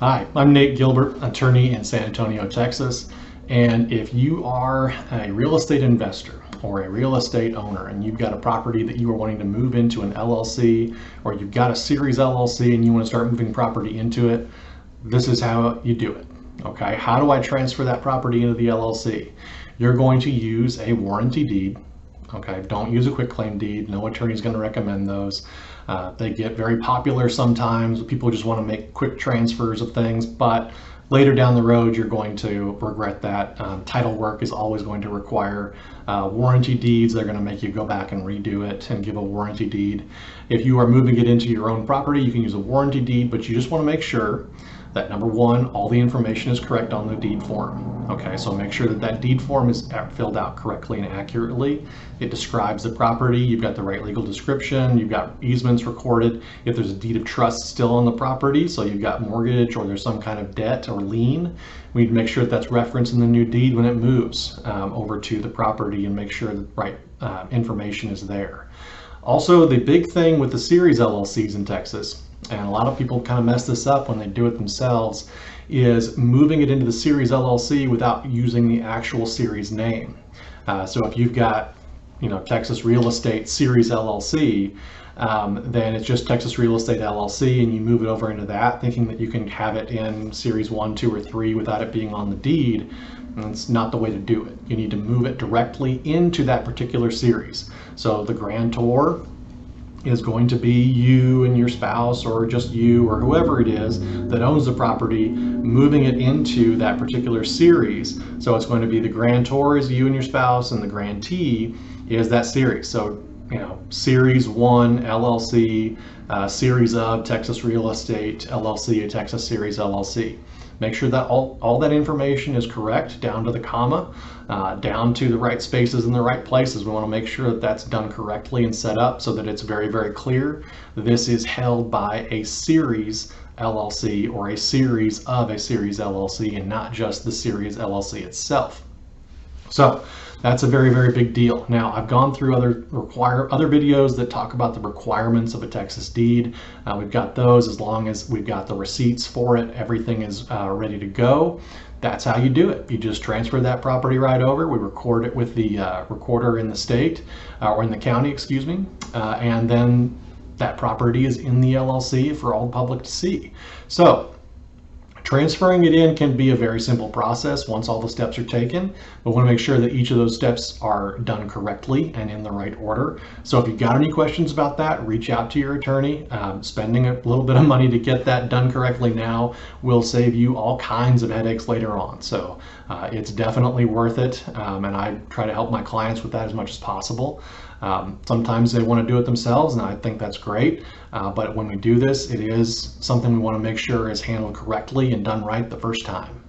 Hi, I'm Nate Gilbert, attorney in San Antonio, Texas. And if you are a real estate investor or a real estate owner and you've got a property that you are wanting to move into an LLC, or you've got a series LLC and you want to start moving property into it, this is how you do it. Okay, how do I transfer that property into the LLC? You're going to use a warranty deed. Okay, don't use a quitclaim deed. No attorney's going to recommend those. They get very popular sometimes. People just want to make quick transfers of things, but later down the road, you're going to regret that. Title work is always going to require warranty deeds. They're going to make you go back and redo it and give a warranty deed. If you are moving it into your own property, you can use a warranty deed, but you just want to make sure that, number one, all the information is correct on the deed form. Okay, so make sure that that deed form is filled out correctly and accurately. It describes the property. You've got the right legal description. You've got easements recorded. If there's a deed of trust still on the property, so you've got mortgage or there's some kind of debt or lien, we need to make sure that that's referenced in the new deed when it moves over to the property, and make sure the right information is there. Also, the big thing with the series LLCs in Texas, and a lot of people kind of mess this up when they do it themselves, is moving it into the series LLC without using the actual series name. So if you've got, Texas Real Estate Series LLC, then it's just Texas Real Estate LLC, and you move it over into that thinking that you can have it in series 1, 2, or 3 without it being on the deed. And it's not the way to do it. You need to move it directly into that particular series. So the grantor is going to be you and your spouse, or just you or whoever it is that owns the property, moving it into that particular series. So it's going to be the grantor is you and your spouse, and the grantee is that series. So series 1 LLC, series of Texas Real Estate LLC, a Texas Series LLC. Make sure that all that information is correct, down to the comma, down to the right spaces in the right places. We want to make sure that that's done correctly and set up so that it's very, very clear. This is held by a series LLC or a series of a series LLC, and not just the series LLC itself. So that's a very, very big deal. Now, I've gone through other videos that talk about the requirements of a Texas deed. We've got those. As long as we've got the receipts for it, everything is ready to go. That's how you do it. You just transfer that property right over. We record it with the recorder in the state, or in the county, excuse me, and then that property is in the LLC for all the public to see. So transferring it in can be a very simple process once all the steps are taken, but we want to make sure that each of those steps are done correctly and in the right order. So if you've got any questions about that, reach out to your attorney. Spending a little bit of money to get that done correctly now will save you all kinds of headaches later on. So it's definitely worth it, and I try to help my clients with that as much as possible. Sometimes they want to do it themselves, and I think that's great. But when we do this, it is something we want to make sure is handled correctly and done right the first time.